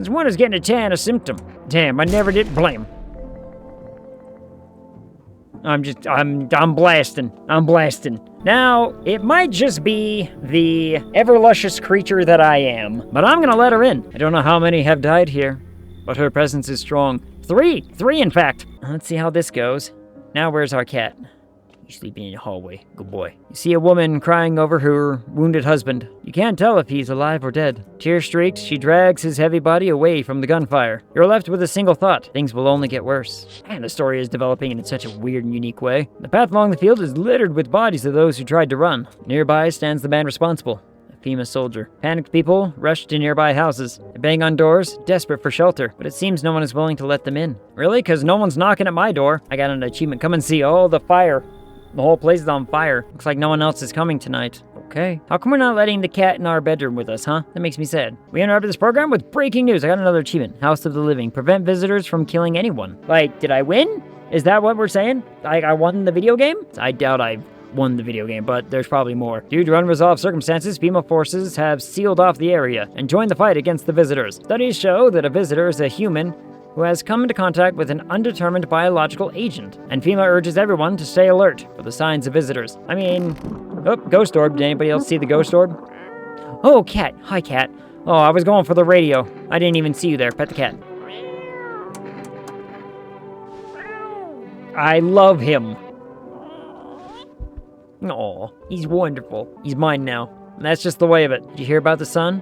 This one is getting a tan, a symptom. Damn, I never did blame. I'm blasting. I'm blasting. Now, it might just be the ever-luscious creature that I am, but I'm gonna let her in. I don't know how many have died here, but her presence is strong. Three in fact. Let's see how this goes. Now where's our cat? He's sleeping in the hallway. Good boy. You see a woman crying over her wounded husband. You can't tell if he's alive or dead. Tear-streaked, she drags his heavy body away from the gunfire. You're left with a single thought. Things will only get worse. And the story is developing in such a weird and unique way. The path along the field is littered with bodies of those who tried to run. Nearby stands the man responsible. FEMA soldier. Panicked people rush to nearby houses. They bang on doors, desperate for shelter, but it seems no one is willing to let them in. Really? Because no one's knocking at my door. I got an achievement. Come and see. Oh, the fire. The whole place is on fire. Looks like no one else is coming tonight. Okay. How come we're not letting the cat in our bedroom with us, huh? That makes me sad. We interrupted this program with breaking news. I got another achievement. House of the Living. Prevent visitors from killing anyone. Like, did I win? Is that what we're saying? Like, I won the video game? I doubt I won the video game, but there's probably more. Due to unresolved circumstances, FEMA forces have sealed off the area and joined the fight against the visitors. Studies show that a visitor is a human who has come into contact with an undetermined biological agent, and FEMA urges everyone to stay alert for the signs of visitors. I mean, oh, ghost orb. Did anybody else see the ghost orb? Oh, cat. Hi, cat. Oh, I was going for the radio. I didn't even see you there. Pet the cat. I love him. Aw, he's wonderful. He's mine now. And that's just the way of it. Did you hear about the sun?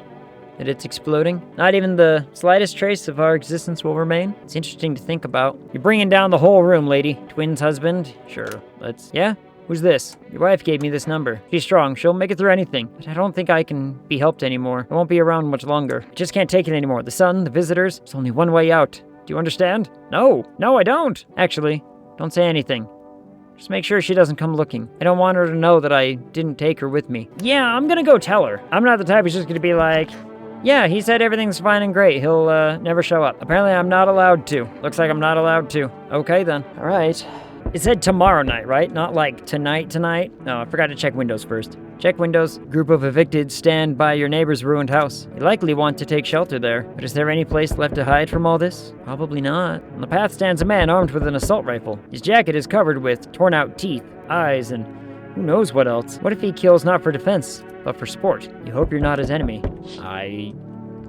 That it's exploding? Not even the slightest trace of our existence will remain? It's interesting to think about. You're bringing down the whole room, lady. Twins husband? Sure, yeah? Who's this? Your wife gave me this number. She's strong. She'll make it through anything. But I don't think I can be helped anymore. I won't be around much longer. I just can't take it anymore. The sun, the visitors, there's only one way out. Do you understand? No, I don't. Actually, don't say anything. Just make sure she doesn't come looking. I don't want her to know that I didn't take her with me. Yeah, I'm gonna go tell her. I'm not the type who's just gonna be like, yeah, he said everything's fine and great. He'll never show up. Apparently I'm not allowed to. Looks like I'm not allowed to. Okay then. All right. It said tomorrow night, right? Not like tonight. No, I forgot to check windows first. Check windows. Group of evicted stand by your neighbor's ruined house. You likely want to take shelter there. But is there any place left to hide from all this? Probably not. On the path stands a man armed with an assault rifle. His jacket is covered with torn out teeth, eyes, and who knows what else. What if he kills not for defense, but for sport? You hope you're not his enemy. I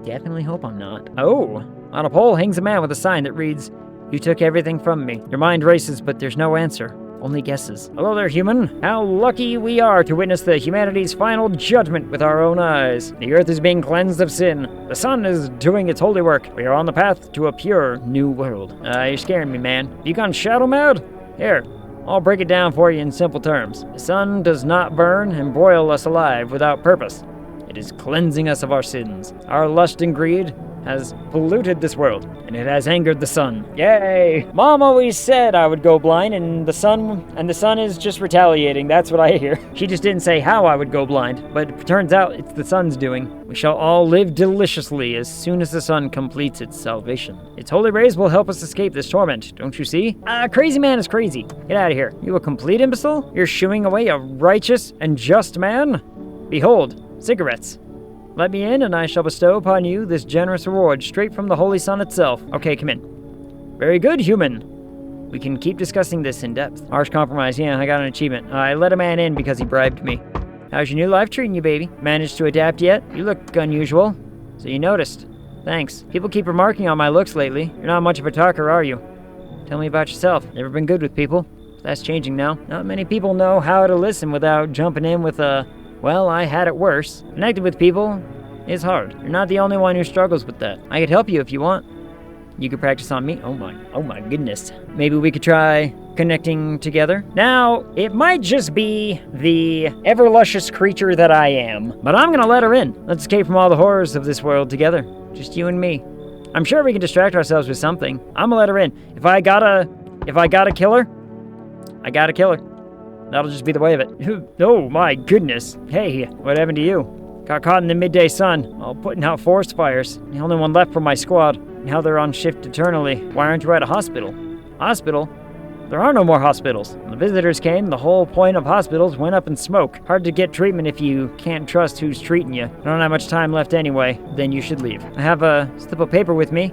definitely hope I'm not. Oh, on a pole hangs a man with a sign that reads, "You took everything from me." Your mind races, but there's no answer. Only guesses. Hello there, human. How lucky we are to witness the humanity's final judgment with our own eyes. The earth is being cleansed of sin. The sun is doing its holy work. We are on the path to a pure new world. You're scaring me, man. You gone shadow mad? Here, I'll break it down for you in simple terms. The sun does not burn and broil us alive without purpose. It is cleansing us of our sins. Our lust and greed has polluted this world, and it has angered the sun. Yay! Mom always said I would go blind, and the sun is just retaliating. That's what I hear. She just didn't say how I would go blind, but it turns out it's the sun's doing. We shall all live deliciously as soon as the sun completes its salvation. Its holy rays will help us escape this torment, don't you see? Crazy man is crazy. Get out of here. You a complete imbecile? You're shooing away a righteous and just man? Behold, cigarettes. Let me in, and I shall bestow upon you this generous reward straight from the Holy Sun itself. Okay, come in. Very good, human. We can keep discussing this in depth. Harsh compromise, yeah, I got an achievement. I let a man in because he bribed me. How's your new life treating you, baby? Managed to adapt yet? You look unusual. So you noticed. Thanks. People keep remarking on my looks lately. You're not much of a talker, are you? Tell me about yourself. Never been good with people. That's changing now. Not many people know how to listen without jumping in with a, well, I had it worse. Connecting with people is hard. You're not the only one who struggles with that. I could help you if you want. You could practice on me. Oh my goodness. Maybe we could try connecting together. Now, it might just be the ever-luscious creature that I am, but I'm gonna let her in. Let's escape from all the horrors of this world together. Just you and me. I'm sure we can distract ourselves with something. I'm gonna let her in. If I gotta kill her, I gotta kill her. That'll just be the way of it. Oh my goodness. Hey, what happened to you? Got caught in the midday sun, while putting out forest fires. The only one left from my squad. Now they're on shift eternally. Why aren't you at a hospital? Hospital? There are no more hospitals. When the visitors came, the whole point of hospitals went up in smoke. Hard to get treatment if you can't trust who's treating you. I don't have much time left anyway. Then you should leave. I have a slip of paper with me.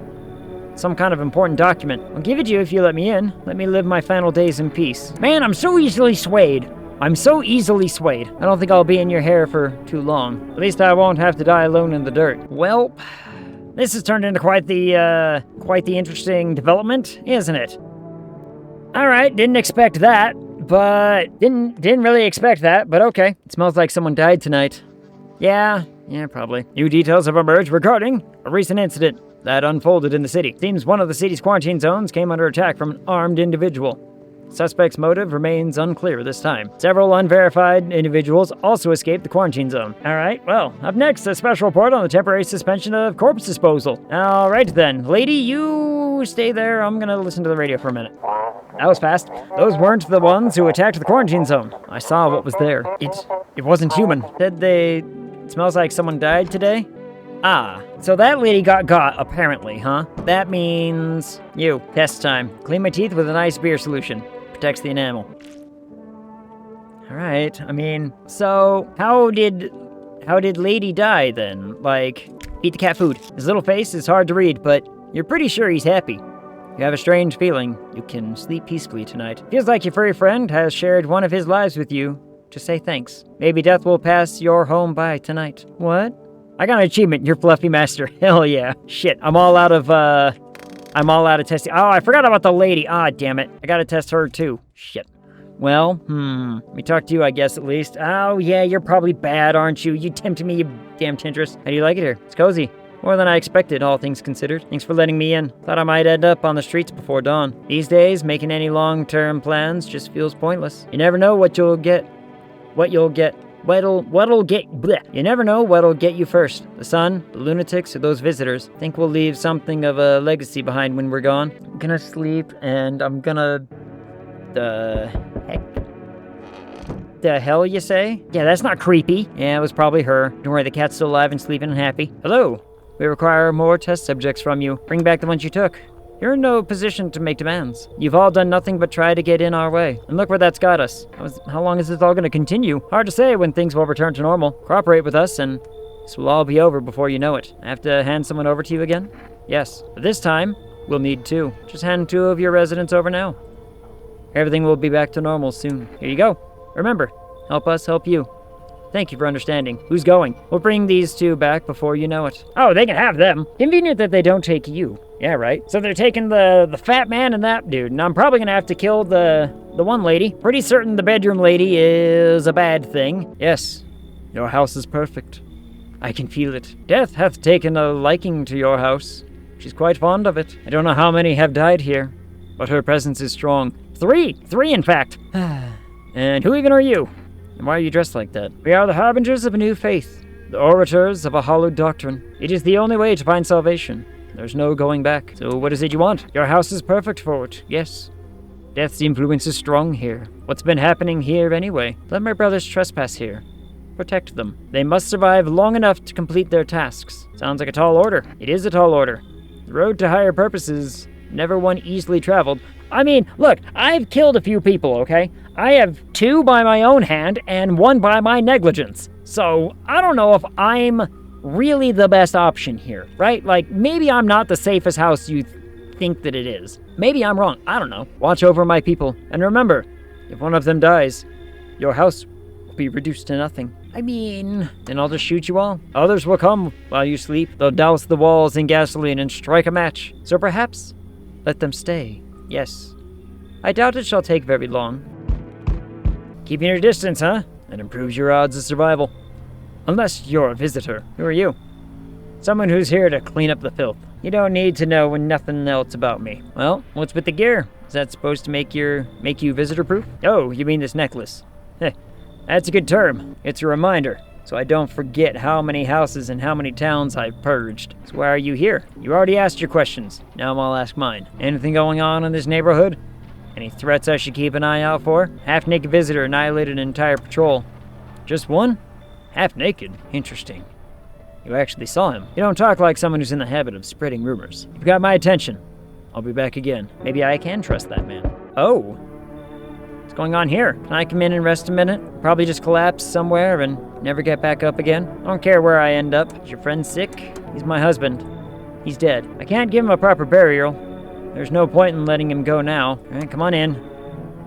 Some kind of important document. I'll give it to you if you let me in. Let me live my final days in peace. Man, I'm so easily swayed. I'm so easily swayed. I don't think I'll be in your hair for too long. At least I won't have to die alone in the dirt. Well, this has turned into quite the interesting development, isn't it? All right, didn't expect that, but didn't really expect that, but okay. It smells like someone died tonight. Yeah, probably. New details have emerged regarding a recent incident that unfolded in the city. Seems one of the city's quarantine zones came under attack from an armed individual. Suspect's motive remains unclear this time. Several unverified individuals also escaped the quarantine zone. Alright, well, up next, a special report on the temporary suspension of corpse disposal. Alright then, lady, you stay there. I'm gonna listen to the radio for a minute. That was fast. Those weren't the ones who attacked the quarantine zone. I saw what was there. It wasn't human. It smells like someone died today? Ah, so that lady got apparently, huh? That means you. Test time. Clean my teeth with an ice beer solution. Protects the enamel. Alright, I mean, so how did lady die then? Like, eat the cat food. His little face is hard to read, but you're pretty sure he's happy. You have a strange feeling. You can sleep peacefully tonight. Feels like your furry friend has shared one of his lives with you to say thanks. Maybe death will pass your home by tonight. What? I got an achievement, you're Fluffy Master. Hell yeah. Shit, I'm all out of testing. Oh, I forgot about the lady. Ah, damn it. I gotta test her too. Shit. Well, let me talk to you, I guess, at least. Oh, yeah, you're probably bad, aren't you? You tempted me, you damn tintress. How do you like it here? It's cozy. More than I expected, all things considered. Thanks for letting me in. Thought I might end up on the streets before dawn. These days, making any long-term plans just feels pointless. You never know what you'll get. What'll get bleh. You never know what'll get you first. The sun, the lunatics, or those visitors. Think we'll leave something of a legacy behind when we're gone. I'm gonna sleep and I'm gonna... The heck? The hell you say? Yeah, that's not creepy. Yeah, it was probably her. Don't worry, the cat's still alive and sleeping and happy. Hello. We require more test subjects from you. Bring back the ones you took. You're in no position to make demands. You've all done nothing but try to get in our way. And look where that's got us. How long is this all going to continue? Hard to say when things will return to normal. Cooperate with us and this will all be over before you know it. I have to hand someone over to you again? Yes. But this time, we'll need two. Just hand 2 of your residents over now. Everything will be back to normal soon. Here you go. Remember, help us help you. Thank you for understanding. Who's going? We'll bring these 2 back before you know it. Oh, they can have them. Convenient that they don't take you. Yeah, right. So they're taking the fat man and that dude, and I'm probably gonna have to kill the one lady. Pretty certain the bedroom lady is a bad thing. Yes, your house is perfect. I can feel it. Death hath taken a liking to your house. She's quite fond of it. I don't know how many have died here, but her presence is strong. 3 in fact. And who even are you? And why are you dressed like that? We are the harbingers of a new faith, the orators of a hallowed doctrine. It is the only way to find salvation. There's no going back. So what is it you want? Your house is perfect for it, yes. Death's influence is strong here. What's been happening here anyway? Let my brothers trespass here. Protect them. They must survive long enough to complete their tasks. Sounds like a tall order. It is a tall order. The road to higher purposes, never one easily traveled. I mean, look, I've killed a few people, okay? I have 2 by my own hand and 1 by my negligence. So I don't know if I'm really the best option here, right? Like, maybe I'm not the safest house you think that it is. Maybe I'm wrong. I don't know. Watch over my people. And remember, if one of them dies, your house will be reduced to nothing. I mean, then I'll just shoot you all. Others will come while you sleep. They'll douse the walls in gasoline and strike a match. So perhaps let them stay. Yes. I doubt it shall take very long. Keeping your distance, huh? That improves your odds of survival. Unless you're a visitor. Who are you? Someone who's here to clean up the filth. You don't need to know nothing else about me. Well, what's with the gear? Is that supposed to make you visitor-proof? Oh, you mean this necklace. Heh, that's a good term. It's a reminder, so I don't forget how many houses and how many towns I've purged. So why are you here? You already asked your questions. Now I'll ask mine. Anything going on in this neighborhood? Any threats I should keep an eye out for? Half-naked visitor annihilated an entire patrol. Just one? Half-naked? Interesting. You actually saw him. You don't talk like someone who's in the habit of spreading rumors. You've got my attention. I'll be back again. Maybe I can trust that man. Oh, going on here? Can I come in and rest a minute? Probably just collapse somewhere and never get back up again. I don't care where I end up. Is your friend sick? He's my husband. He's dead. I can't give him a proper burial. There's no point in letting him go now. All right, come on in.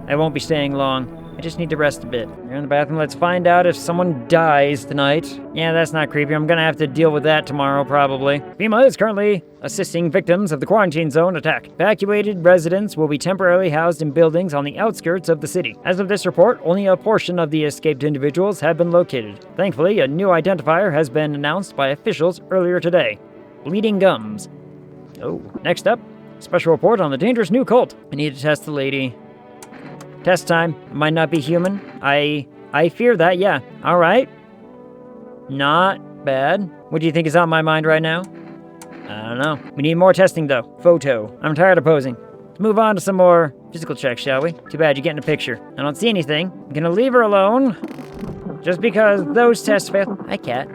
I won't be staying long. I just need to rest a bit. You're in the bathroom. Let's find out if someone dies tonight. Yeah, that's not creepy. I'm gonna have to deal with that tomorrow, probably. FEMA is currently assisting victims of the quarantine zone attack. Evacuated residents will be temporarily housed in buildings on the outskirts of the city. As of this report, only a portion of the escaped individuals have been located. Thankfully, a new identifier has been announced by officials earlier today. Bleeding gums. Oh, next up, special report on the dangerous new cult. I need to test the lady. Test time. Might not be human. I fear that, yeah. All right. Not bad. What do you think is on my mind right now? I don't know. We need more testing, though. Photo. I'm tired of posing. Let's move on to some more physical checks, shall we? Too bad you're getting a picture. I don't see anything. I'm gonna leave her alone. Just because those tests failed. Hi, cat.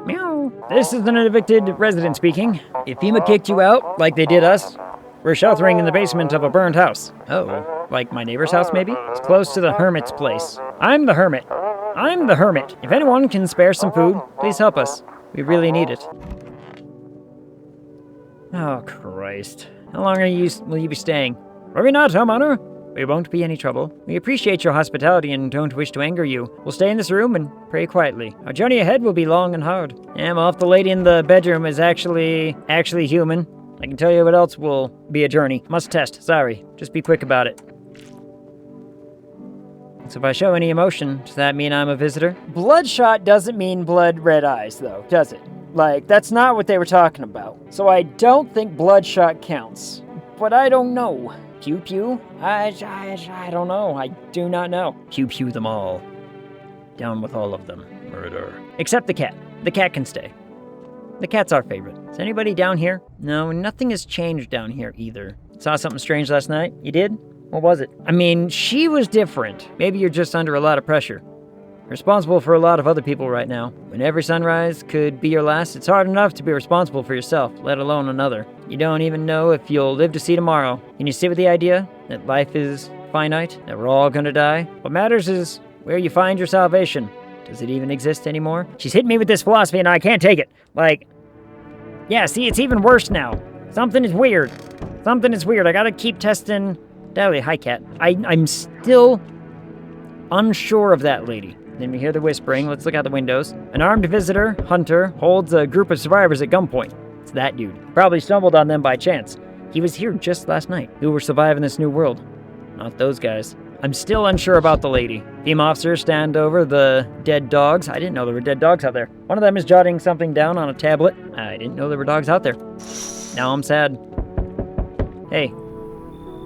Meow. This is an evicted resident speaking. If FEMA kicked you out, like they did us, we're sheltering in the basement of a burned house. Oh. Like my neighbor's house, maybe? It's close to the hermit's place. I'm the hermit. I'm the hermit. If anyone can spare some food, please help us. We really need it. Oh, Christ. How long will you be staying? Worry not, homeowner. We won't be any trouble. We appreciate your hospitality and don't wish to anger you. We'll stay in this room and pray quietly. Our journey ahead will be long and hard. Yeah, well, if the lady in the bedroom is actually human, I can tell you what else will be a journey. Must test. Sorry. Just be quick about it. So if I show any emotion, does that mean I'm a visitor? Bloodshot doesn't mean blood red eyes, though, does it? Like, that's not what they were talking about. So I don't think bloodshot counts. But I don't know. Pew pew? I don't know. I do not know. Pew pew them all. Down with all of them. Murder. Except the cat. The cat can stay. The cat's our favorite. Is anybody down here? No, nothing has changed down here either. Saw something strange last night? You did? What was it? I mean, she was different. Maybe you're just under a lot of pressure. Responsible for a lot of other people right now. When every sunrise could be your last, it's hard enough to be responsible for yourself, let alone another. You don't even know if you'll live to see tomorrow. Can you sit with the idea that life is finite, that we're all gonna die? What matters is where you find your salvation. Does it even exist anymore? She's hitting me with this philosophy and I can't take it. Like, yeah, see, it's even worse now. Something is weird. Something is weird. I gotta keep testing. Dally, hi, cat. I'm still unsure of that lady. Then we hear the whispering. Let's look out the windows. An armed visitor, Hunter, holds a group of survivors at gunpoint. It's that dude. Probably stumbled on them by chance. He was here just last night. Who were surviving this new world? Not those guys. I'm still unsure about the lady. FEMA officers stand over the dead dogs. I didn't know there were dead dogs out there. One of them is jotting something down on a tablet. I didn't know there were dogs out there. Now I'm sad. Hey.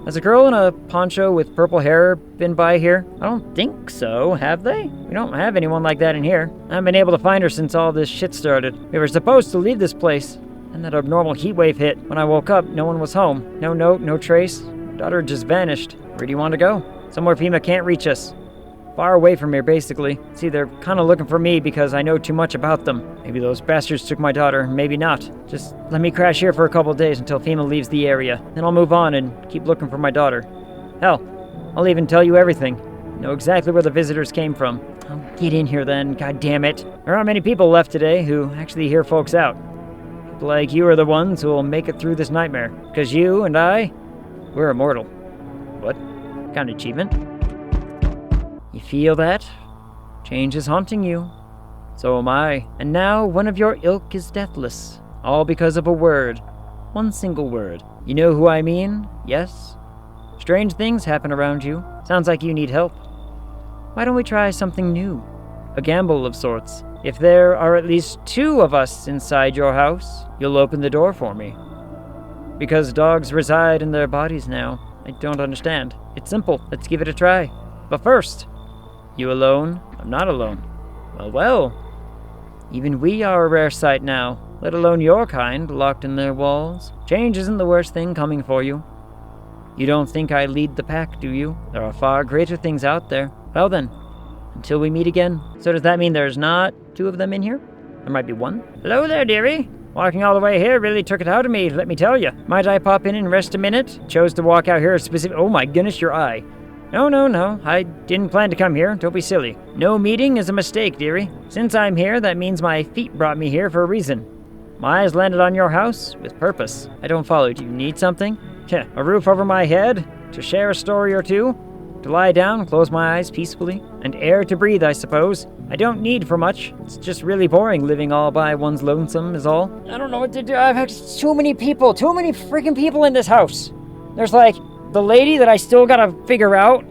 Has a girl in a poncho with purple hair been by here? I don't think so, have they? We don't have anyone like that in here. I haven't been able to find her since all this shit started. We were supposed to leave this place, and that abnormal heat wave hit. When I woke up, no one was home. No note, no trace. Daughter just vanished. Where do you want to go? Somewhere FEMA can't reach us. Far away from here, basically. See, they're kind of looking for me because I know too much about them. Maybe those bastards took my daughter, maybe not. Just let me crash here for a couple of days until FEMA leaves the area. Then I'll move on and keep looking for my daughter. Hell, I'll even tell you everything. Know exactly where the visitors came from. Oh, get in here then, god damn it. There aren't many people left today who actually hear folks out. People like you are the ones who will make it through this nightmare. Because you and I, we're immortal. What kind of achievement? You feel that? Change is haunting you. So am I. And now one of your ilk is deathless. All because of a word. One single word. You know who I mean? Yes? Strange things happen around you. Sounds like you need help. Why don't we try something new? A gamble of sorts. If there are at least 2 of us inside your house, you'll open the door for me. Because dogs reside in their bodies now. I don't understand. It's simple. Let's give it a try. But first... You alone? I'm not alone. Well. Even we are a rare sight now, let alone your kind, locked in their walls. Change isn't the worst thing coming for you. You don't think I lead the pack, do you? There are far greater things out there. Well then, until we meet again. So does that mean there's not 2 of them in here? There might be 1? Hello there, dearie. Walking all the way here really took it out of me, let me tell you. Might I pop in and rest a minute? Chose to walk out here specifically. Oh my goodness, your eye. No. I didn't plan to come here. Don't be silly. No meeting is a mistake, dearie. Since I'm here, that means my feet brought me here for a reason. My eyes landed on your house with purpose. I don't follow. Do you need something? A roof over my head? To share a story or two? To lie down, close my eyes peacefully? And air to breathe, I suppose. I don't need for much. It's just really boring living all by one's lonesome is all. I don't know what to do. I've had too many freaking people in this house. There's like the lady that I still gotta figure out.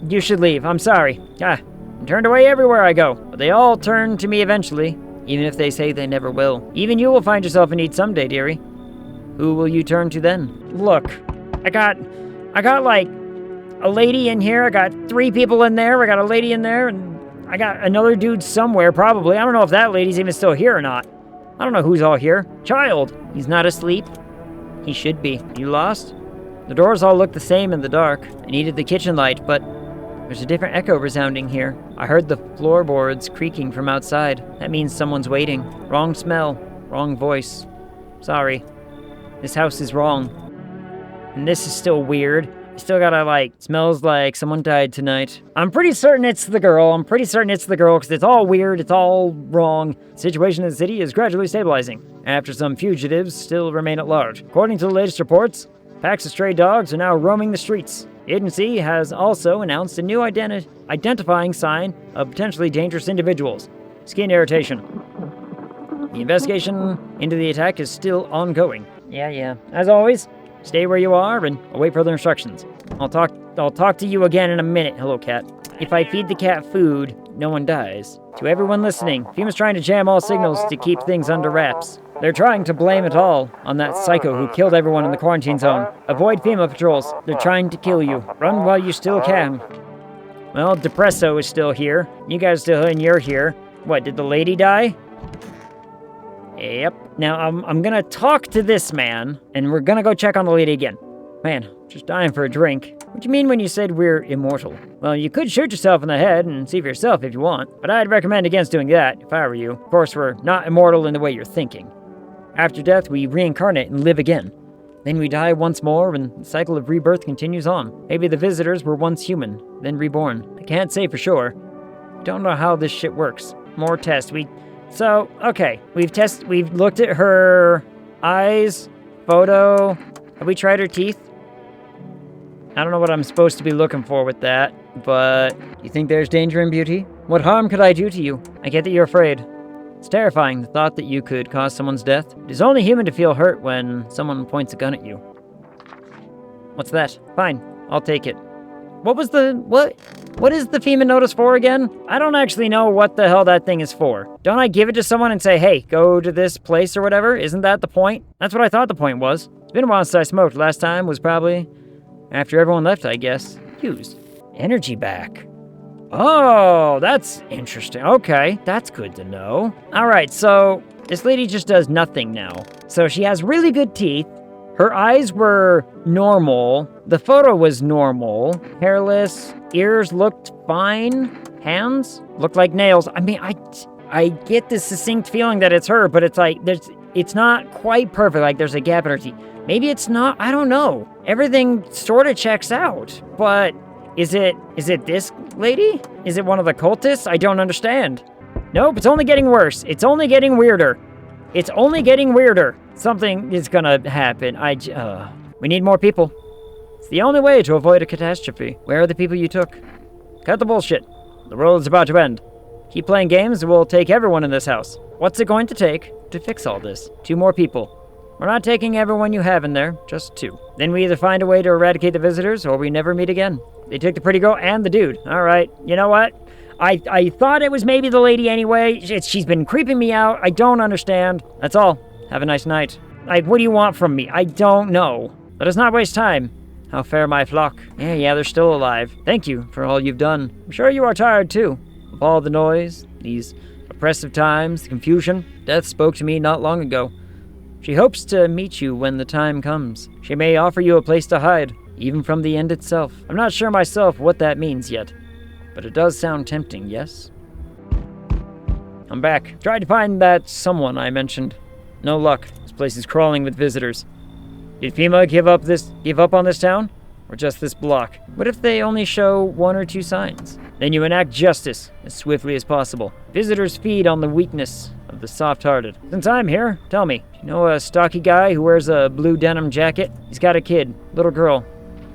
You should leave. I'm sorry. I'm turned away everywhere I go. But they all turn to me eventually, even if they say they never will. Even you will find yourself in need someday, dearie. Who will you turn to then? Look, I got like a lady in here. I got 3 people in there. I got a lady in there, and I got another dude somewhere, probably. I don't know if that lady's even still here or not. I don't know who's all here. Child. He's not asleep. He should be. You lost? The doors all look the same in the dark. I needed the kitchen light, but there's a different echo resounding here. I heard the floorboards creaking from outside. That means someone's waiting. Wrong smell. Wrong voice. Sorry. This house is wrong. And this is still weird. I still gotta, smells like someone died tonight. I'm pretty certain it's the girl. Because it's all weird. It's all wrong. The situation in the city is gradually stabilizing, after some fugitives still remain at large. According to the latest reports, packs of stray dogs are now roaming the streets. The agency has also announced a new identifying sign of potentially dangerous individuals: skin irritation. The investigation into the attack is still ongoing. Yeah. As always, stay where you are and await further instructions. I'll talk to you again in a minute. Hello, cat. If I feed the cat food, no one dies. To everyone listening, FEMA's trying to jam all signals to keep things under wraps. They're trying to blame it all on that psycho who killed everyone in the quarantine zone. Avoid FEMA patrols. They're trying to kill you. Run while you still can. Well, Depresso is still here. You guys are still here and you're here. What, did the lady die? Yep. Now, I'm gonna talk to this man, and we're gonna go check on the lady again. Man, just dying for a drink. What do you mean when you said we're immortal? Well, you could shoot yourself in the head and see for yourself if you want, but I'd recommend against doing that if I were you. Of course, we're not immortal in the way you're thinking. After death, we reincarnate and live again. Then we die once more, and the cycle of rebirth continues on. Maybe the visitors were once human, then reborn. I can't say for sure. Don't know how this shit works. More tests. We've looked at her eyes, photo. Have we tried her teeth? I don't know what I'm supposed to be looking for with that, but you think there's danger in beauty? What harm could I do to you? I get that you're afraid. It's terrifying, the thought that you could cause someone's death. It is only human to feel hurt when someone points a gun at you. What's that? Fine, I'll take it. What is the FEMA notice for again? I don't actually know what the hell that thing is for. Don't I give it to someone and say, hey, go to this place or whatever? Isn't that the point? That's what I thought the point was. It's been a while since I smoked. Last time was probably after everyone left, I guess. Used. Energy back. Oh, that's interesting. Okay, that's good to know. All right, so this lady just does nothing now. So she has really good teeth. Her eyes were normal. The photo was normal. Hairless. Ears looked fine. Hands looked like nails. I mean, I get this distinct feeling that it's her, but it's like it's not quite perfect. Like there's a gap in her teeth. Maybe it's not. I don't know. Everything sort of checks out, but is it this lady? Is it one of the cultists? I don't understand. Nope, it's only getting worse. It's only getting weirder. It's only getting weirder. Something is gonna happen. We need more people. It's the only way to avoid a catastrophe. Where are the people you took? Cut the bullshit. The world is about to end. Keep playing games, we'll take everyone in this house. What's it going to take to fix all this? 2 more people. We're not taking everyone you have in there, just 2. Then we either find a way to eradicate the visitors, or we never meet again. They took the pretty girl and the dude. All right, you know what? I thought it was maybe the lady anyway. She's been creeping me out. I don't understand. That's all. Have a nice night. What do you want from me? I don't know. Let us not waste time. How fare my flock? Yeah, they're still alive. Thank you for all you've done. I'm sure you are tired too. Of all the noise, these oppressive times, the confusion. Death spoke to me not long ago. She hopes to meet you when the time comes. She may offer you a place to hide, even from the end itself. I'm not sure myself what that means yet, but it does sound tempting, yes? I'm back. Tried to find that someone I mentioned. No luck. This place is crawling with visitors. Did FEMA give up on this town? or just this block? What if they only show 1 or 2 signs? Then you enact justice as swiftly as possible. Visitors feed on the weakness of the soft-hearted. Since I'm here, tell me, do you know a stocky guy who wears a blue denim jacket? He's got a kid, little girl.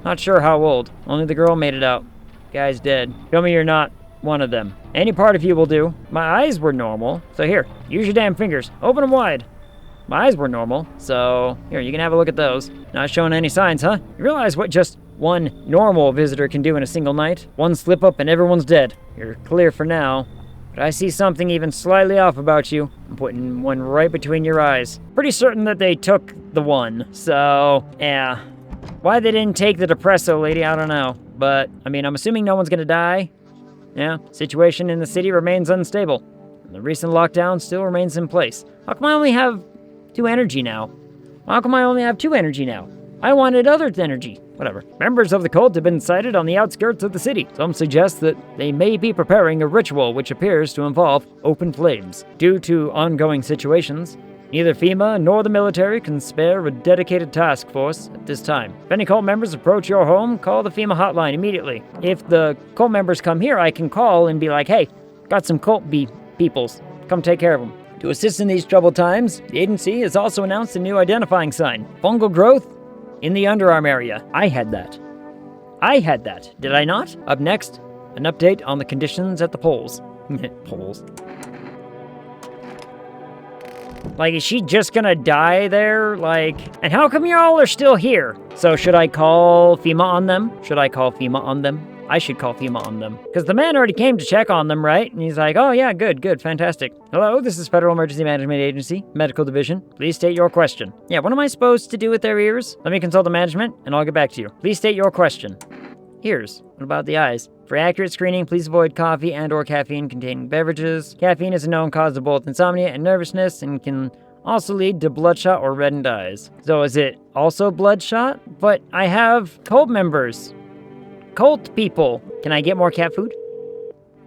Not sure how old. Only the girl made it out. Guy's dead. Tell me you're not one of them. Any part of you will do. My eyes were normal, so here, use your damn fingers. Open them wide. My eyes were normal, so here, you can have a look at those. Not showing any signs, huh? You realize what just one normal visitor can do in a single night? One slip up and everyone's dead. You're clear for now, but I see something even slightly off about you. I'm putting one right between your eyes. Pretty certain that they took the one, so yeah. Why they didn't take the depresso lady, I don't know. But, I mean, I'm assuming no one's gonna die. Yeah, situation in the city remains unstable. And the recent lockdown still remains in place. How come I only have 2 energy now? How come I only have 2 energy now? I wanted other energy. Whatever. Members of the cult have been sighted on the outskirts of the city. Some suggest that they may be preparing a ritual which appears to involve open flames. Due to ongoing situations, neither FEMA nor the military can spare a dedicated task force at this time. If any cult members approach your home, call the FEMA hotline immediately. If the cult members come here, I can call and be like, hey, got some cult peoples. Come take care of them. To assist in these troubled times, the agency has also announced a new identifying sign. Fungal growth in the underarm area. I had that. Did I not? Up next, an update on the conditions at the polls. Polls. Like, is she just gonna die there? Like, and how come y'all are still here? So should I call FEMA on them? I should call FEMA on them. Because the man already came to check on them, right? And he's like, oh yeah, good, fantastic. Hello, this is Federal Emergency Management Agency, Medical Division. Please state your question. Yeah, what am I supposed to do with their ears? Let me consult the management, and I'll get back to you. Please state your question. Ears. What about the eyes? For accurate screening, please avoid coffee and/or caffeine-containing beverages. Caffeine is a known cause of both insomnia and nervousness, and can also lead to bloodshot or reddened eyes. So is it also bloodshot? But I have cult members. Cult people. Can I get more cat food?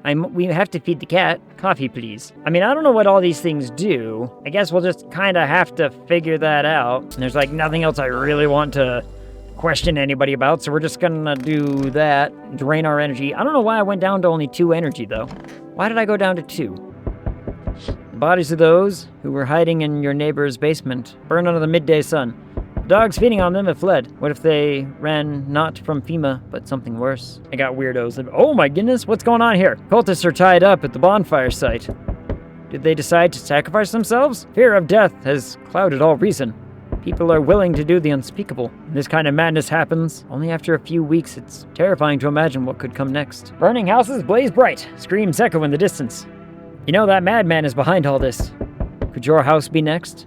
We have to feed the cat. Coffee, please. I mean, I don't know what all these things do. I guess we'll just kind of have to figure that out. And there's like nothing else I really want to question anybody about, so we're just gonna do that. Drain our energy. I don't know why I went down to only 2 energy, though. Why did I go down to 2? The bodies of those who were hiding in your neighbor's basement burned under the midday sun. Dogs feeding on them have fled. What if they ran not from FEMA, but something worse? I got weirdos. Oh my goodness, what's going on here? Cultists are tied up at the bonfire site. Did they decide to sacrifice themselves? Fear of death has clouded all reason. People are willing to do the unspeakable. This kind of madness happens only after a few weeks. It's terrifying to imagine what could come next. Burning houses blaze bright. Screams echo in the distance. You know that madman is behind all this. Could your house be next?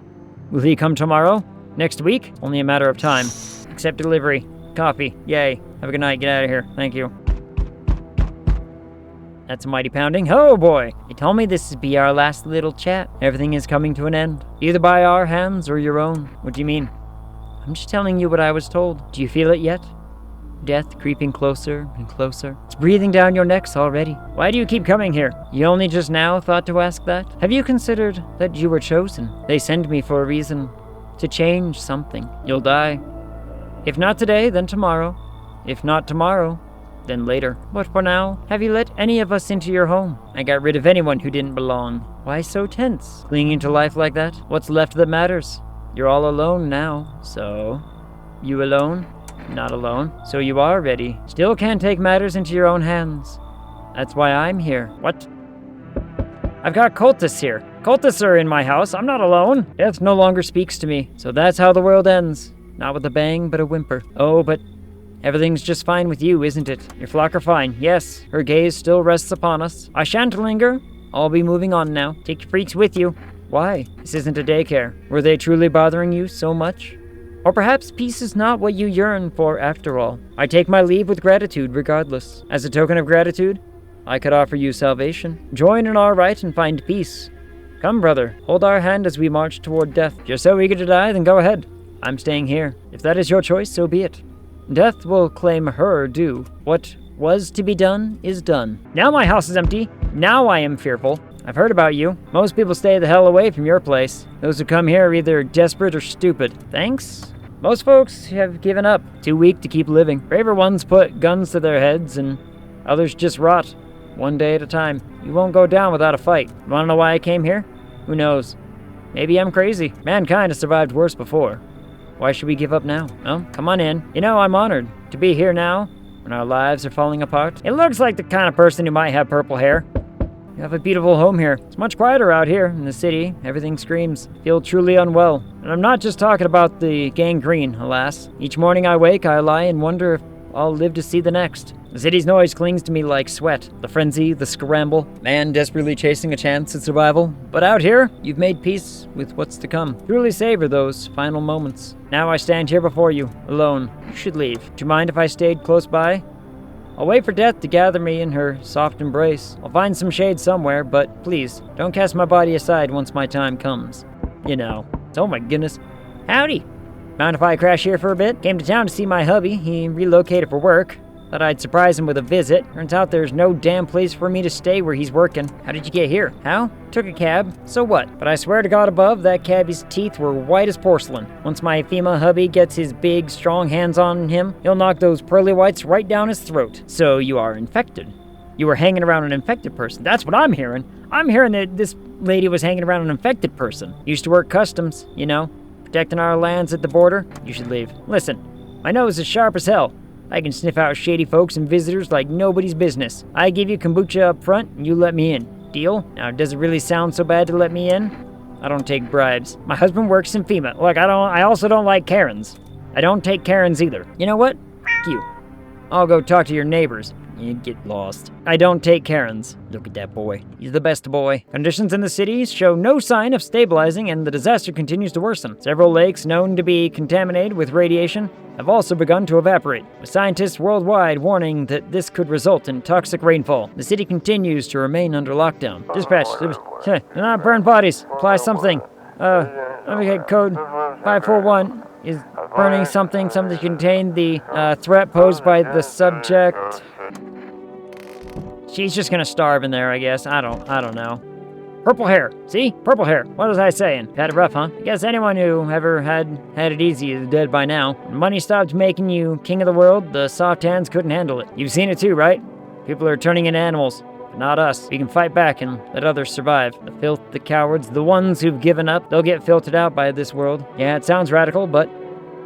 Will he come tomorrow? Next week? Only a matter of time. Accept delivery. Coffee. Yay. Have a good night. Get out of here. Thank you. That's a mighty pounding. Oh boy. They told me this would be our last little chat. Everything is coming to an end. Either by our hands or your own. What do you mean? I'm just telling you what I was told. Do you feel it yet? Death creeping closer and closer. It's breathing down your necks already. Why do you keep coming here? You only just now thought to ask that? Have you considered that you were chosen? They send me for a reason. To change something. You'll die. If not today, then tomorrow. If not tomorrow, then later. But for now, have you let any of us into your home? I got rid of anyone who didn't belong. Why so tense? Clinging to life like that? What's left that matters? You're all alone now, so... You alone? Not alone. So you are ready. Still can't take matters into your own hands. That's why I'm here. What? I've got cultists here. Cultists are in my house. I'm not alone. Death no longer speaks to me. So that's how the world ends. Not with a bang, but a whimper. Oh, but everything's just fine with you, isn't it? Your flock are fine. Yes, her gaze still rests upon us. I shan't linger. I'll be moving on now. Take your freaks with you. Why? This isn't a daycare. Were they truly bothering you so much? Or perhaps peace is not what you yearn for after all. I take my leave with gratitude regardless. As a token of gratitude, I could offer you salvation. Join in our right and find peace. Come, brother, hold our hand as we march toward death. If you're so eager to die, then go ahead. I'm staying here. If that is your choice, so be it. Death will claim her due. What was to be done is done. Now my house is empty. Now I am fearful. I've heard about you. Most people stay the hell away from your place. Those who come here are either desperate or stupid. Thanks? Most folks have given up, too weak to keep living. Braver ones put guns to their heads, and others just rot, one day at a time. You won't go down without a fight. Wanna know why I came here? Who knows? Maybe I'm crazy. Mankind has survived worse before. Why should we give up now? Oh, come on in. You know, I'm honored to be here now, when our lives are falling apart. It looks like the kind of person who might have purple hair. You have a beautiful home here. It's much quieter out here in the city. Everything screams. Feel truly unwell. And I'm not just talking about the gangrene, alas. Each morning I wake, I lie and wonder if I'll live to see the next. The city's noise clings to me like sweat. The frenzy, the scramble. Man desperately chasing a chance at survival. But out here, you've made peace with what's to come. Truly savor those final moments. Now I stand here before you, alone. You should leave. Do you mind if I stayed close by? I'll wait for death to gather me in her soft embrace. I'll find some shade somewhere, but please, don't cast my body aside once my time comes. You know. Oh my goodness. Howdy. Mind if I crash here for a bit? Came to town to see my hubby. He relocated for work. Thought I'd surprise him with a visit. Turns out there's no damn place for me to stay where he's working. How did you get here? How? Took a cab. So what? But I swear to God above, that cabbie's teeth were white as porcelain. Once my FEMA hubby gets his big, strong hands on him, he'll knock those pearly whites right down his throat. So you are infected. You were hanging around an infected person. That's what I'm hearing. I'm hearing that this lady was hanging around an infected person. Used to work customs, you know, protecting our lands at the border. You should leave. Listen, my nose is sharp as hell. I can sniff out shady folks and visitors like nobody's business. I give you kombucha up front, and you let me in. Deal? Now, does it really sound so bad to let me in? I don't take bribes. My husband works in FEMA. Look, I also don't like Karens. I don't take Karens either. You know what? F you. I'll go talk to your neighbors. You get lost. I don't take Karens. Look at that boy. He's the best boy. Conditions in the city show no sign of stabilizing, and the disaster continues to worsen. Several lakes known to be contaminated with radiation have also begun to evaporate, with scientists worldwide warning that this could result in toxic rainfall. The city continues to remain under lockdown. Dispatch. Do not burn bodies. Apply something. Let me get code 541 is burning something to contain the threat posed by the subject. She's just gonna starve in there, I guess. I don't know. Purple hair. See? Purple hair. What was I saying? Had it rough, huh? I guess anyone who ever had it easy is dead by now. When money stopped making you king of the world, the soft hands couldn't handle it. You've seen it too, right? People are turning into animals. But not us. We can fight back and let others survive. The filth, the cowards, the ones who've given up, they'll get filtered out by this world. Yeah, it sounds radical, but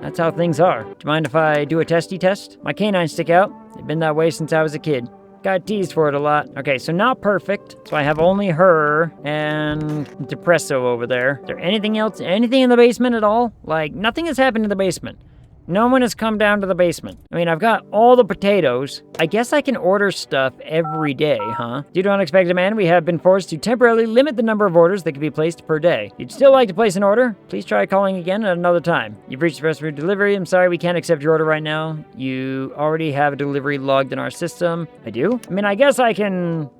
that's how things are. Do you mind if I do a testy test? My canines stick out. They've been that way since I was a kid. Got teased for it a lot. Okay, so not perfect. So I have only her and Depresso over there. Is there anything else? Anything in the basement at all? Like, nothing has happened in the basement. No one has come down to the basement. I mean, I've got all the potatoes. I guess I can order stuff every day, huh? Due to unexpected demand, we have been forced to temporarily limit the number of orders that can be placed per day. If you'd still like to place an order, please try calling again at another time. You've reached the rest of your delivery. I'm sorry we can't accept your order right now. You already have a delivery logged in our system. I do? I mean, I guess I can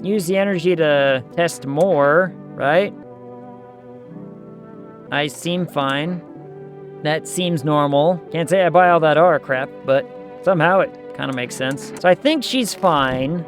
use the energy to test more, right? I seem fine. That seems normal. Can't say I buy all that aura crap, but somehow it kind of makes sense. So I think she's fine.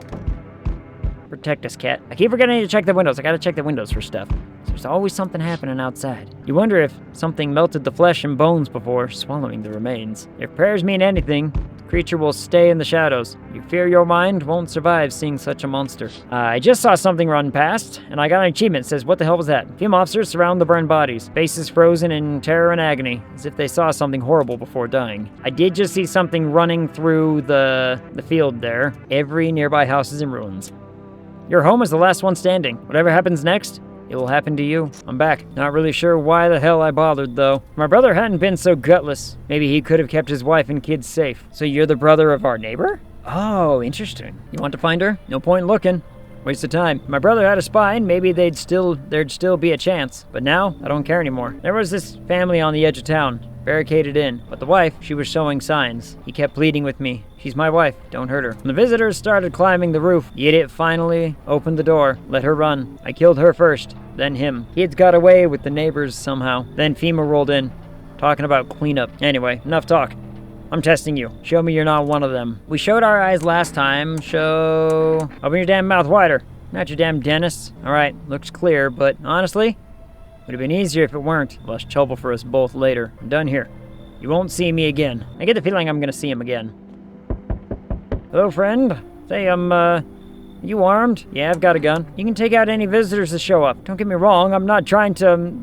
Protect us, cat. I keep forgetting to check the windows. I gotta check the windows for stuff. There's always something happening outside. You wonder if something melted the flesh and bones before swallowing the remains. If prayers mean anything, the creature will stay in the shadows. You fear your mind won't survive seeing such a monster. I just saw something run past, and I got an achievement that says, what the hell was that? FEMA officers surround the burned bodies, faces frozen in terror and agony, as if they saw something horrible before dying. I did just see something running through the field there. Every nearby house is in ruins. Your home is the last one standing. Whatever happens next, it will happen to you. I'm back. Not really sure why the hell I bothered, though. If my brother hadn't been so gutless, maybe he could have kept his wife and kids safe. So you're the brother of our neighbor? Oh, interesting. You want to find her? No point looking. Waste of time. If my brother had a spine, maybe there'd still be a chance. But now, I don't care anymore. There was this family on the edge of town, barricaded in. But the wife, she was showing signs. He kept pleading with me. She's my wife. Don't hurt her. When the visitors started climbing the roof, the idiot finally opened the door, let her run. I killed her first, then him. Kids got away with the neighbors somehow. Then FEMA rolled in, talking about cleanup. Anyway, enough talk. I'm testing you. Show me you're not one of them. We showed our eyes last time. Open your damn mouth wider. Not your damn dentist. Alright, looks clear, but honestly, would have been easier if it weren't. Less trouble for us both later. I'm done here. You won't see me again. I get the feeling I'm gonna see him again. Hello, friend. Say, you armed? Yeah, I've got a gun. You can take out any visitors that show up. Don't get me wrong, I'm not trying to,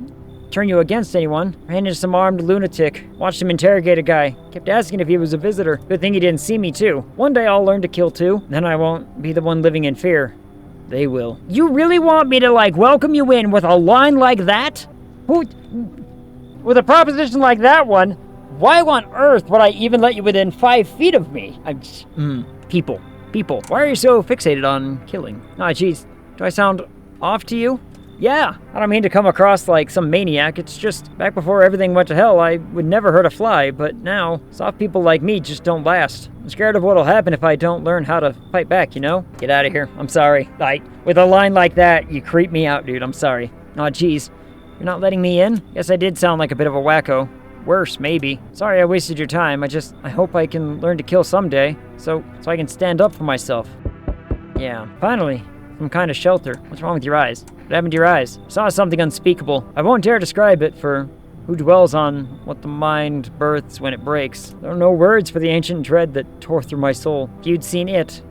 turn you against anyone. Ran into some armed lunatic. Watched him interrogate a guy. Kept asking if he was a visitor. Good thing he didn't see me, too. One day I'll learn to kill too. Then I won't be the one living in fear. They will. You really want me to, welcome you in with a line like that? With a proposition like that one, why on earth would I even let you within 5 feet of me? People. Why are you so fixated on killing? Ah, jeez. Do I sound off to you? Yeah. I don't mean to come across like some maniac. It's just, back before everything went to hell, I would never hurt a fly. But now, soft people like me just don't last. I'm scared of what'll happen if I don't learn how to fight back, you know? Get out of here. I'm sorry. With a line like that, you creep me out, dude. I'm sorry. Aw, jeez. You're not letting me in? Guess I did sound like a bit of a wacko. Worse, maybe. Sorry I wasted your time. I hope I can learn to kill someday, so I can stand up for myself. Yeah, finally, some kind of shelter. What's wrong with your eyes? What happened to your eyes? I saw something unspeakable. I won't dare describe it, for who dwells on what the mind births when it breaks? There are no words for the ancient dread that tore through my soul. If you'd seen it,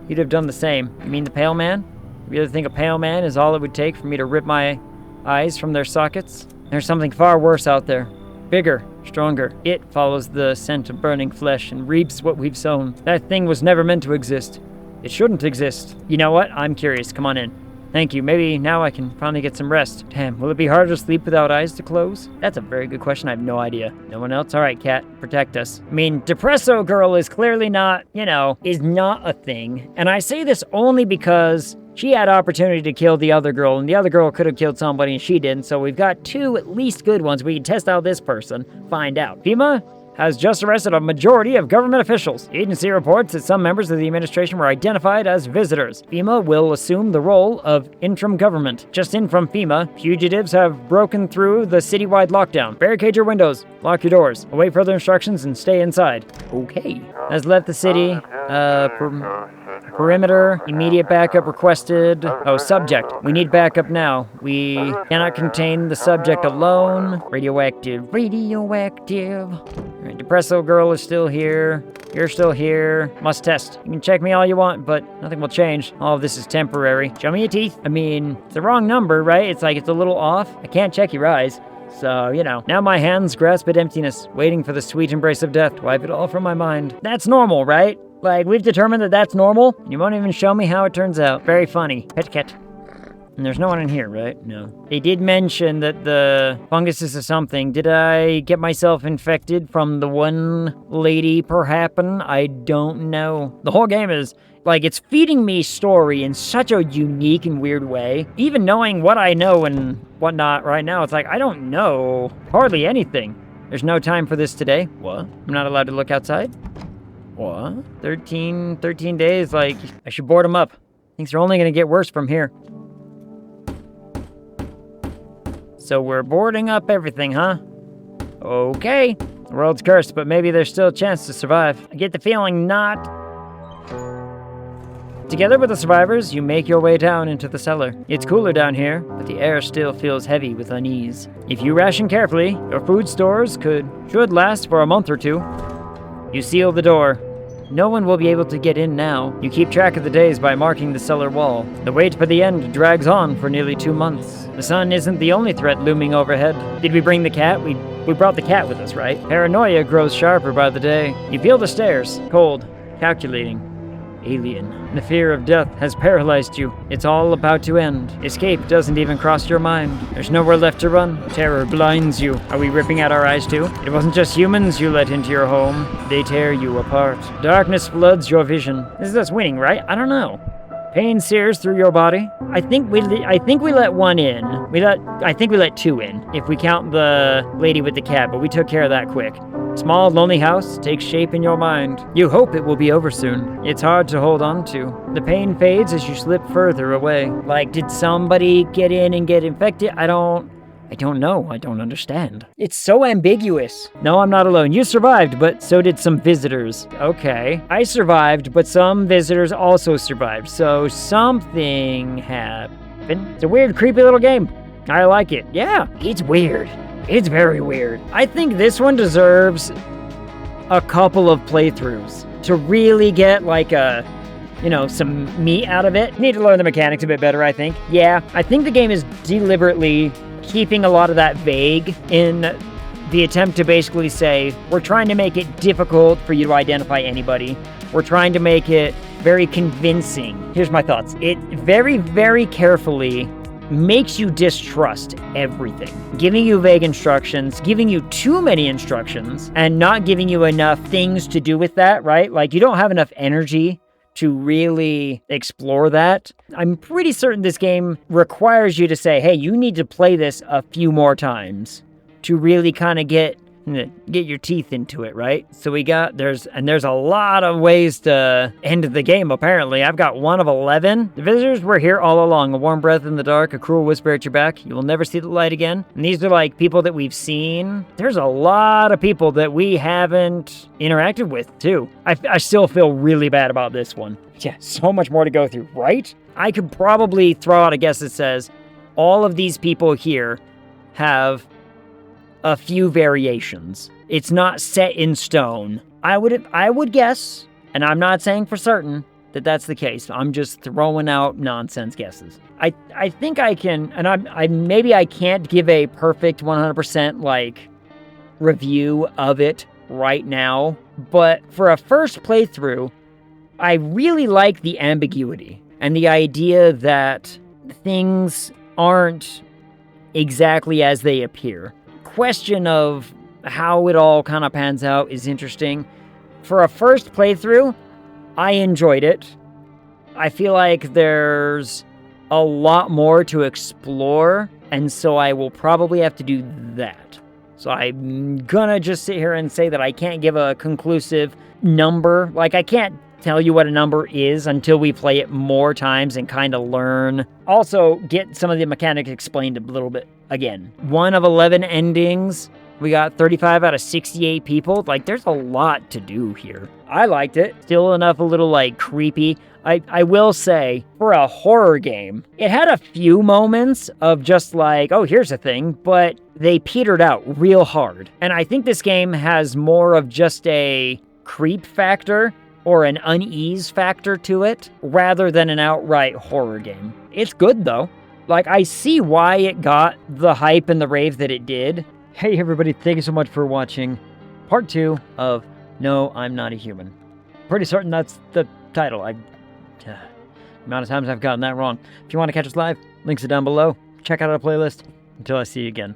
you'd have done the same. You mean the pale man? You really think a pale man is all it would take for me to rip my eyes from their sockets? There's something far worse out there. Bigger, stronger. It follows the scent of burning flesh and reaps what we've sown. That thing was never meant to exist. It shouldn't exist. You know what? I'm curious. Come on in. Thank you. Maybe now I can finally get some rest. Damn, will it be harder to sleep without eyes to close? That's a very good question. I have no idea. No one else? All right, cat. Protect us. I mean, Depresso Girl is clearly not, is not a thing. And I say this only because she had opportunity to kill the other girl, and the other girl could have killed somebody, and she didn't, so we've got 2 at least good ones. We can test out this person, find out. FEMA has just arrested a majority of government officials. The agency reports that some members of the administration were identified as visitors. FEMA will assume the role of interim government. Just in from FEMA, fugitives have broken through the citywide lockdown. Barricade your windows, lock your doors, await further instructions, and stay inside. Okay. Has left the city. Perimeter, immediate backup requested. Oh, subject. We need backup now. We cannot contain the subject alone. Radioactive. Alright, Depresso Girl is still here. You're still here. Must test. You can check me all you want, but nothing will change. All of this is temporary. Show me your teeth. I mean, it's the wrong number, right? It's a little off. I can't check your eyes. So, now my hands grasp at emptiness, waiting for the sweet embrace of death to wipe it all from my mind. That's normal, right? We've determined that that's normal. You won't even show me how it turns out. Very funny. Pet cat. And there's no one in here, right? No. They did mention that the fungus is something. Did I get myself infected from the one lady, perhaps? I don't know. The whole game is, it's feeding me story in such a unique and weird way. Even knowing what I know and whatnot right now, it's I don't know hardly anything. There's no time for this today. What? I'm not allowed to look outside? What? 13 days, I should board them up. Things are only gonna get worse from here. So we're boarding up everything, huh? Okay. The world's cursed, but maybe there's still a chance to survive. I get the feeling not. Together with the survivors, you make your way down into the cellar. It's cooler down here, but the air still feels heavy with unease. If you ration carefully, your food stores should last for a month or 2. You seal the door. No one will be able to get in now. You keep track of the days by marking the cellar wall. The wait for the end drags on for nearly 2 months. The sun isn't the only threat looming overhead. Did we bring the cat? We brought the cat with us, right? Paranoia grows sharper by the day. You feel the stairs. Cold. Calculating. Alien. The fear of death has paralyzed you. It's all about to end. Escape doesn't even cross your mind. There's nowhere left to run. Terror blinds you. Are we ripping out our eyes too? It wasn't just humans you let into your home. They tear you apart. Darkness floods your vision. This is us winning, right? I don't know. Pain sears through your body. I think we let 1 in. I think we let 2 in, if we count the lady with the cat, but we took care of that quick. Small, lonely house takes shape in your mind. You hope it will be over soon. It's hard to hold on to. The pain fades as you slip further away. Did somebody get in and get infected? I don't know. I don't understand. It's so ambiguous. No, I'm not alone. You survived, but so did some visitors. Okay. I survived, but some visitors also survived. So something happened. It's a weird, creepy little game. I like it. Yeah, it's weird. It's very weird. I think this one deserves a couple of playthroughs to really get like a, some meat out of it. Need to learn the mechanics a bit better, I think. Yeah, I think the game is deliberately keeping a lot of that vague in the attempt to basically say, we're trying to make it difficult for you to identify anybody. We're trying to make it very convincing. Here's my thoughts. It very, very carefully makes you distrust everything. Giving you vague instructions, giving you too many instructions, and not giving you enough things to do with that, right? Like, you don't have enough energy to really explore that. I'm pretty certain this game requires you to say, hey, you need to play this a few more times to really kind of get your teeth into it, right? So there's a lot of ways to end the game, apparently. I've got 1 of 11. The visitors were here all along. A warm breath in the dark, a cruel whisper at your back. You will never see the light again. And these are like people that we've seen. There's a lot of people that we haven't interacted with, too. I still feel really bad about this one. Yeah, so much more to go through, right? I could probably throw out a guess that says all of these people here have a few variations. It's not set in stone. I would guess, and I'm not saying for certain that that's the case. I'm just throwing out nonsense guesses. I think I can, and maybe I can't give a perfect 100% like review of it right now, but for a first playthrough, I really like the ambiguity and the idea that things aren't exactly as they appear. Question of how it all kind of pans out is interesting. For a first playthrough, I enjoyed it. I feel like there's a lot more to explore, and so I will probably have to do that. So I'm gonna just sit here and say that I can't give a conclusive number. Like, I can't tell you what a number is until we play it more times and kind of learn. Also, get some of the mechanics explained a little bit again. 1 of 11 endings. We got 35 out of 68 people. Like, there's a lot to do here. I liked it. Still enough a little, like, creepy. I will say, for a horror game, it had a few moments of just like, oh, here's a thing, but they petered out real hard. And I think this game has more of just a creep factor or an unease factor to it, rather than an outright horror game. It's good, though. Like, I see why it got the hype and the rave that it did. Hey, everybody, thank you so much for watching part 2 of No, I'm Not a Human. Pretty certain that's the title. The amount of times I've gotten that wrong. If you want to catch us live, links are down below. Check out our playlist. Until I see you again.